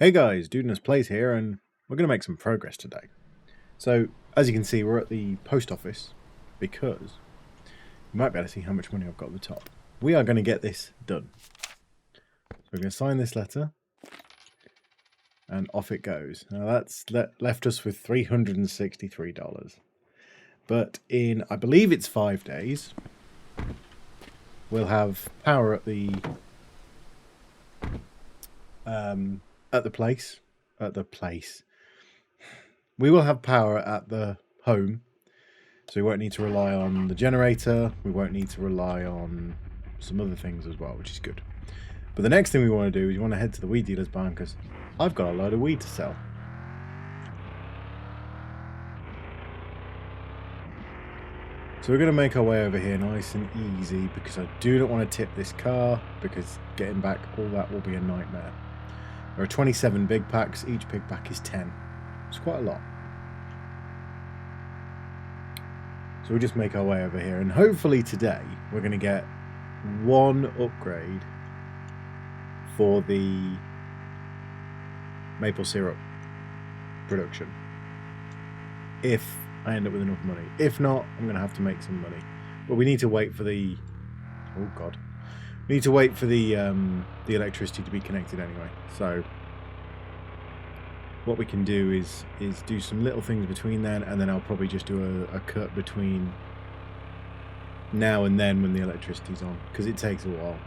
Hey guys, Dudeness Plays here, and we're going to make some progress today. So, as you can see, we're at the post office because you might be able to see how much money I've got at the top. We are going to get this done. So we're going to sign this letter, and off it goes. Now that's left us with $363. But in, I believe it's 5 days, we'll have power at the place. We will have power at the home, so we won't need to rely on the generator. We won't need to rely on some other things as well, which is good. But the next thing we want to do is we want to head to the weed dealer's barn because I've got a load of weed to sell. So we're going to make our way over here nice and easy because I do not want to tip this car because getting back all that will be a nightmare. There are 27 big packs. Each big pack is 10. It's quite a lot. So we'll just make our way over here, and hopefully today we're going to get one upgrade for the maple syrup production. If I end up with enough money. If not, I'm going to have to make some money. But we need to wait for the... Oh god. We need to wait for the electricity to be connected anyway. So what we can do is do some little things between then, and then I'll probably just do a cut between now and then when the electricity's on, because it takes a while.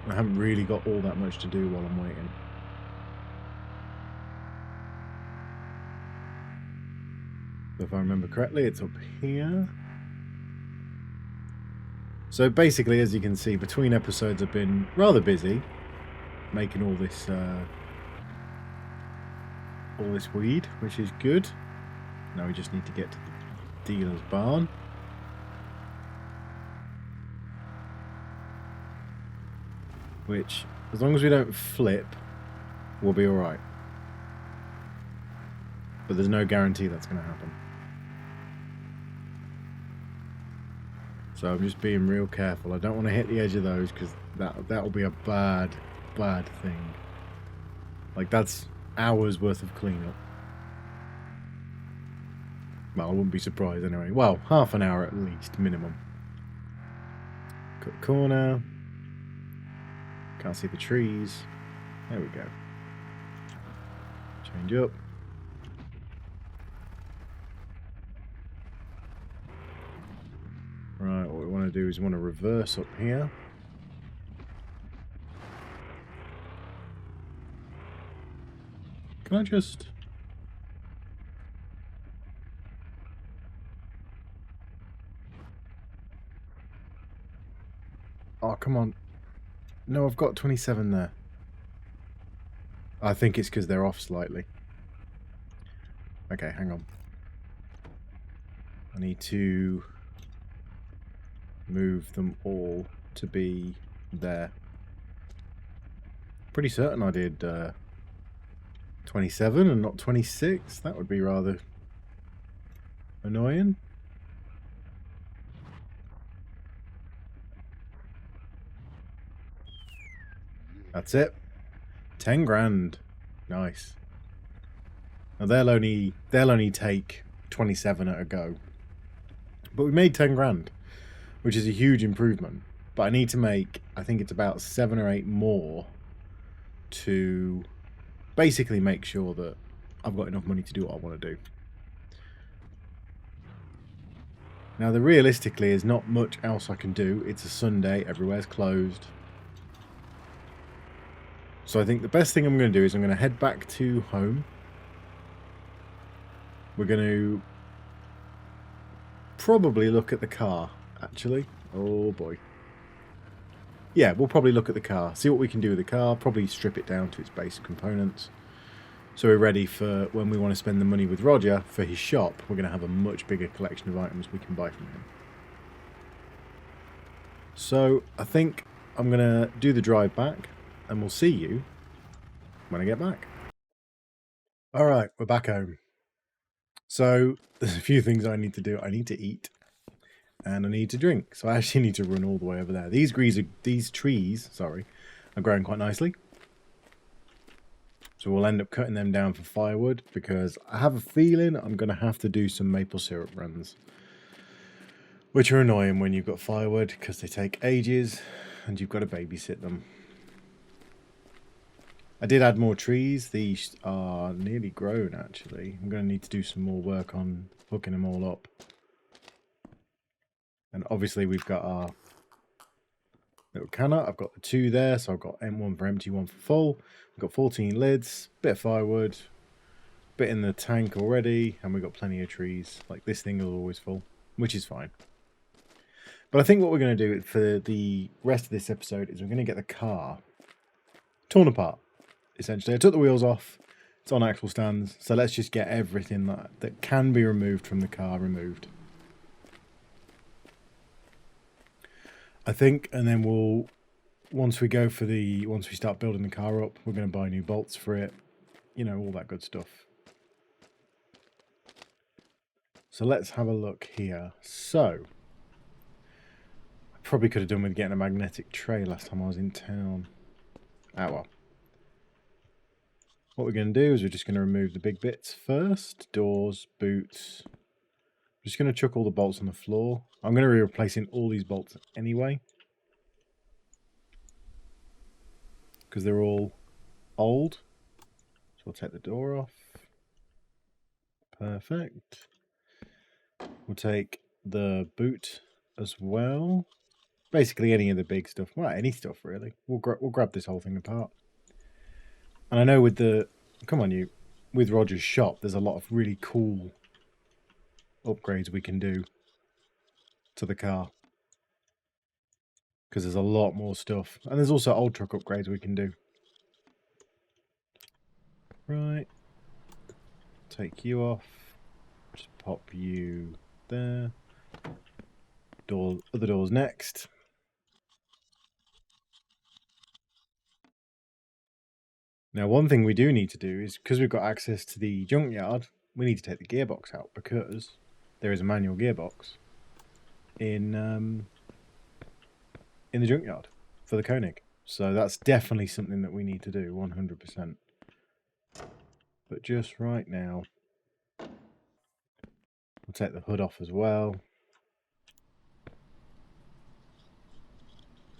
I haven't really got all that much to do while I'm waiting. So if I remember correctly, it's up here. So basically, as you can see, between episodes I've been rather busy making all this weed, which is good. Now we just need to get to the dealer's barn. Which, as long as we don't flip, we'll be alright. But there's no guarantee that's going to happen. So I'm just being real careful. I don't want to hit the edge of those because that'll be a bad thing. Like, that's hours worth of cleanup. Well, I wouldn't be surprised anyway. Well, half an hour at least, minimum. Cut corner. Can't see the trees. There we go. Change up. Right, what we want to do is we want to reverse up here. Can I just... Oh, come on. No, I've got 27 there. I think it's because they're off slightly. Okay, hang on. I need to move them all to be there. Pretty certain I did 27 and not 26. That would be rather annoying. That's it. 10 grand. Nice. Now they'll only take 27 at a go. But we made 10 grand, which is a huge improvement. But I need to make, I think it's about 7 or 8 more to basically make sure that I've got enough money to do what I want to do. Now, there realistically is not much else I can do. It's a Sunday, everywhere's closed. So I think the best thing I'm going to do is I'm going to head back to home. We're going to probably look at the car, actually. Oh boy. Yeah, we'll probably look at the car, see what we can do with the car, probably strip it down to its basic components. So we're ready for when we want to spend the money with Roger for his shop. We're going to have a much bigger collection of items we can buy from him. So I think I'm going to do the drive back, and we'll see you when I get back. Alright, we're back home. So there's a few things I need to do. I need to eat. And I need to drink, so I actually need to run all the way over there. These trees, are growing quite nicely. So we'll end up cutting them down for firewood because I have a feeling I'm going to have to do some maple syrup runs. Which are annoying when you've got firewood because they take ages and you've got to babysit them. I did add more trees. These are nearly grown actually. I'm going to need to do some more work on hooking them all up. And obviously we've got our little canner. I've got the 2 there, so I've got one for empty, one for full. We've got 14 lids, bit of firewood, bit in the tank already, and we've got plenty of trees. Like this thing is always full, which is fine. But I think what we're going to do for the rest of this episode is we're going to get the car torn apart, essentially. I took the wheels off. It's on axle stands, so let's just get everything that can be removed from the car removed. I think, and then once we start building the car up, we're going to buy new bolts for it, you know, all that good stuff. So let's have a look here. So I probably could have done with getting a magnetic tray last time I was in town. Ah well. What we're going to do is we're just going to remove the big bits first. Doors, boots. I'm just going to chuck all the bolts on the floor. I'm going to be replacing all these bolts anyway, because they're all old. So we'll take the door off. Perfect. We'll take the boot as well. Basically any of the big stuff. Well, any stuff really. We'll grab this whole thing apart. And I know with with Roger's shop, there's a lot of really cool upgrades we can do to the car. Because there's a lot more stuff. And there's also old truck upgrades we can do. Right. Take you off. Just pop you there. Other doors next. Now, one thing we do need to do is, because we've got access to the junkyard, we need to take the gearbox out because there is a manual gearbox in the junkyard for the Koenig. So that's definitely something that we need to do, 100%. But just right now, we'll take the hood off as well.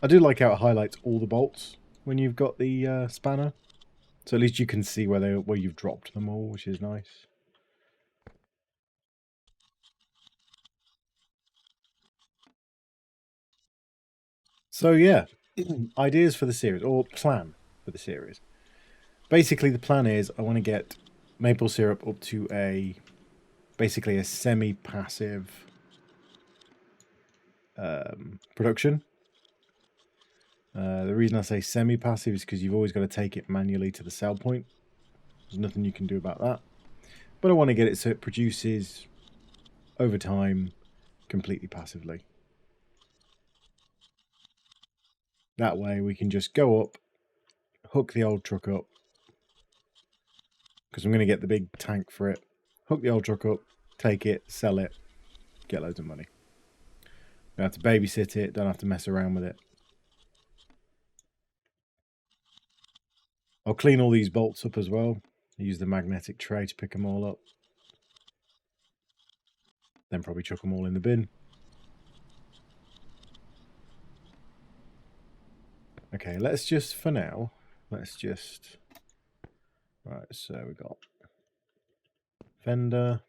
I do like how it highlights all the bolts when you've got the spanner. So at least you can see where you've dropped them all, which is nice. So yeah, ideas for the series, or plan for the series. Basically, the plan is I want to get maple syrup up to basically a semi-passive production. The reason I say semi-passive is because you've always got to take it manually to the sell point. There's nothing you can do about that. But I want to get it so it produces over time completely passively. That way we can just go up, hook the old truck up, because I'm going to get the big tank for it, hook the old truck up, take it, sell it, get loads of money. Don't have to babysit it, don't have to mess around with it. I'll clean all these bolts up as well. Use the magnetic tray to pick them all up. Then probably chuck them all in the bin. Okay, let's just, for now, right, so we got fender,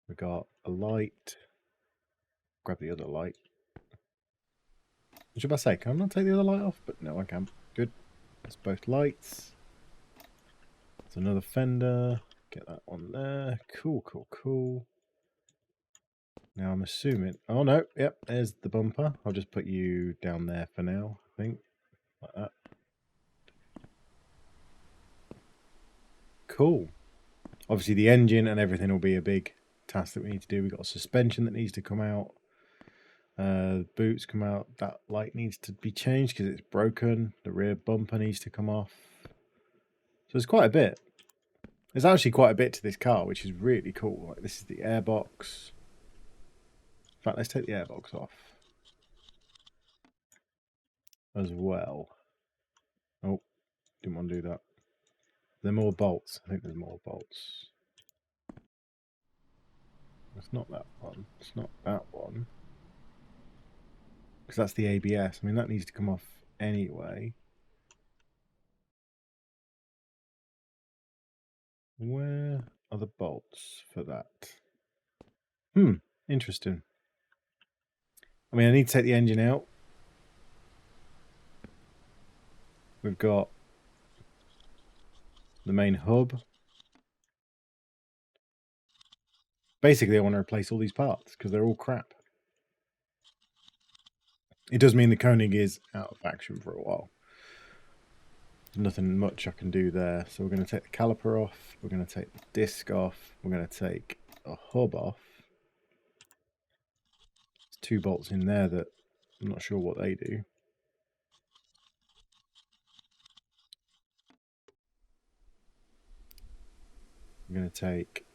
we got a light, grab the other light. What should I say? Can I not take the other light off? But no, I can. Good. That's both lights. That's another fender. Get that on there. Cool, cool, cool. Now I'm assuming... Oh no, yep, there's the bumper. I'll just put you down there for now, I think. Like that. Cool. Obviously the engine and everything will be a big task that we need to do. We've got a suspension that needs to come out. Boots come out. That light needs to be changed because it's broken. The rear bumper needs to come off. So there's quite a bit. There's actually quite a bit to this car, which is really cool. Like, this is the airbox. In fact, let's take the airbox off as well. Oh, didn't want to do that. there more bolts? I think there's more bolts. It's not that one. It's not that one. Because that's the ABS. I mean, that needs to come off anyway. Where are the bolts for that? Interesting. I mean, I need to take the engine out. We've got the main hub. Basically, I want to replace all these parts because they're all crap. It does mean the Koenig is out of action for a while. Nothing much I can do there. So we're going to take the caliper off. We're going to take the disc off. We're going to take a hub off. There's 2 bolts in there that I'm not sure what they do. I'm going to take...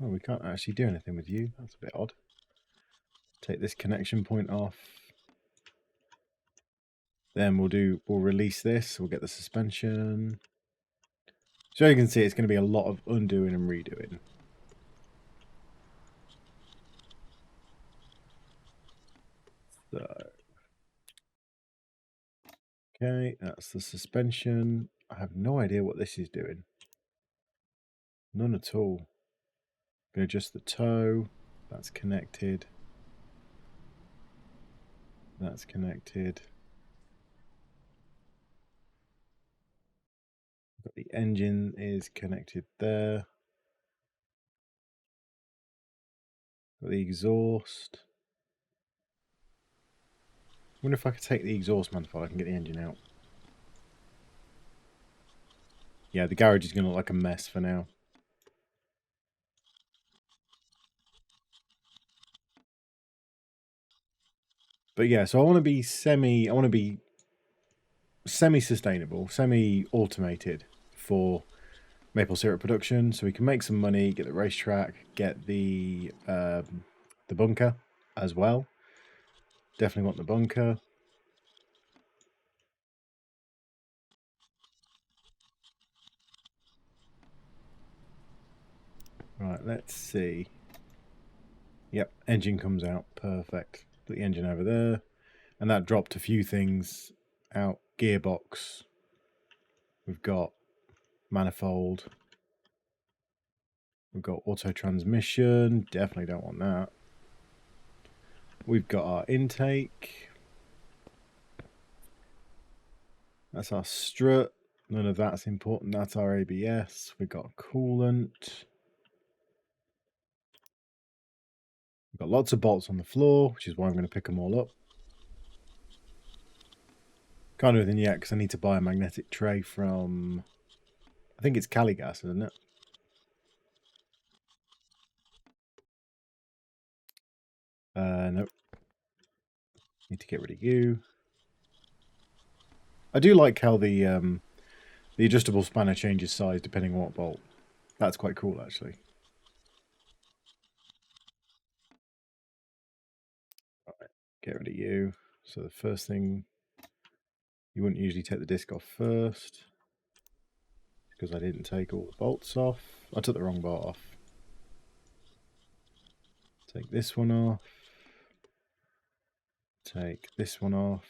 Oh, we can't actually do anything with you. That's a bit odd. Take this connection point off. Then we'll release this. We'll get the suspension. So you can see it's going to be a lot of undoing and redoing. So, okay, that's the suspension. I have no idea what this is doing. None at all. Going to adjust the toe. That's connected. That's connected. Got the engine is connected there. Got the exhaust. I wonder if I could take the exhaust manifold, I can get the engine out. Yeah, the garage is going to look like a mess for now. But yeah, so I want to be semi-sustainable, semi-automated for maple syrup production, so we can make some money, get the racetrack, get the bunker as well. Definitely want the bunker. Right, let's see. Yep, engine comes out. Perfect. Put the engine over there. And that dropped a few things out. Gearbox. We've got manifold. We've got auto transmission. Definitely don't want that. We've got our intake. That's our strut. None of that's important. That's our ABS. We've got coolant. We've got lots of bolts on the floor, which is why I'm going to pick them all up. Can't do anything yet because I need to buy a magnetic tray from... I think it's Caligas, isn't it? Nope. Need to get rid of you. I do like how the adjustable spanner changes size depending on what bolt. That's quite cool, actually. Right, get rid of you. So the first thing, you wouldn't usually take the disc off first because I didn't take all the bolts off. I took the wrong bolt off. Take this one off. Take this one off.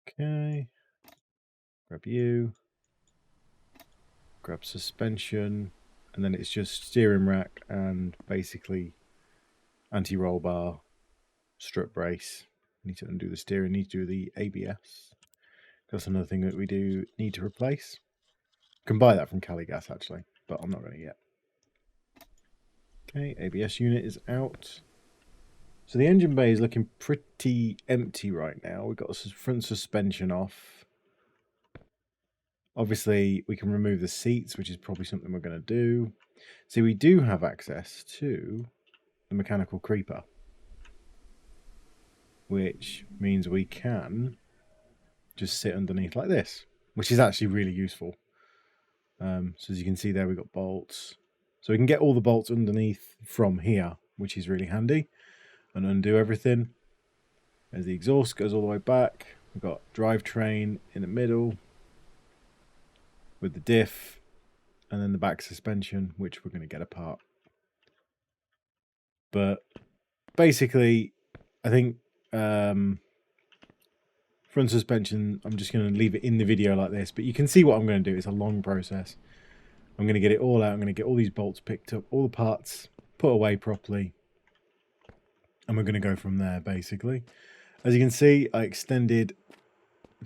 Okay. Grab you. Grab suspension. And then it's just steering rack and basically anti-roll bar, strut brace. Need to undo the steering, need to do the ABS. That's another thing that we do need to replace. Can buy that from Caligas actually, but I'm not going to yet. Okay, ABS unit is out. So the engine bay is looking pretty empty right now. We've got the front suspension off. Obviously, we can remove the seats, which is probably something we're going to do. See, we do have access to the mechanical creeper, which means we can just sit underneath like this, which is actually really useful. So as you can see there, we've got bolts. So we can get all the bolts underneath from here, which is really handy, and undo everything. As the exhaust goes all the way back, We've got drivetrain in the middle with the diff, and then the back suspension, which we're going to get apart. But basically, I think front suspension, I'm just going to leave it in the video like this, but you can see what I'm going to do. It's a long process. I'm going to get it all out. I'm going to get all these bolts picked up, all the parts put away properly, and we're going to go from there, basically. As you can see, I extended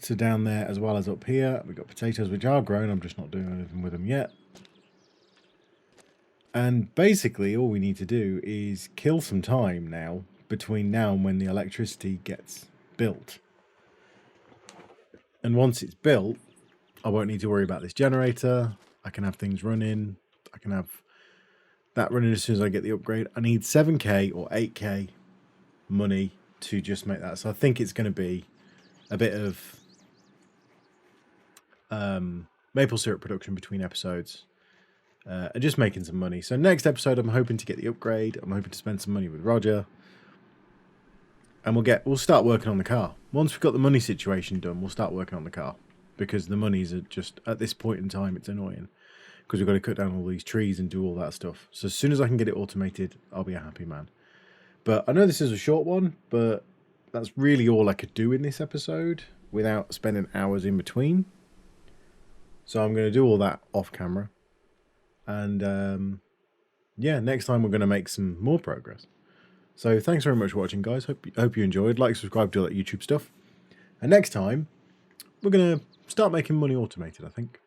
to down there as well as up here. We've got potatoes, which are grown. I'm just not doing anything with them yet. And basically, all we need to do is kill some time now, between now and when the electricity gets built. And once it's built, I won't need to worry about this generator. I can have things running. I can have that running as soon as I get the upgrade. I need 7k or 8k money to just make that. So I think it's going to be a bit of maple syrup production between episodes. And just making some money. So next episode, I'm hoping to get the upgrade. I'm hoping to spend some money with Roger. And we'll start working on the car. Once we've got the money situation done, we'll start working on the car. Because the monies are just, at this point in time, it's annoying. Because we've got to cut down all these trees and do all that stuff. So as soon as I can get it automated, I'll be a happy man. But I know this is a short one, but that's really all I could do in this episode without spending hours in between. So I'm going to do all that off camera. And yeah, next time we're going to make some more progress. So thanks very much for watching, guys. Hope you enjoyed. Like, subscribe, do all that YouTube stuff. And next time, we're going to start making money automated, I think.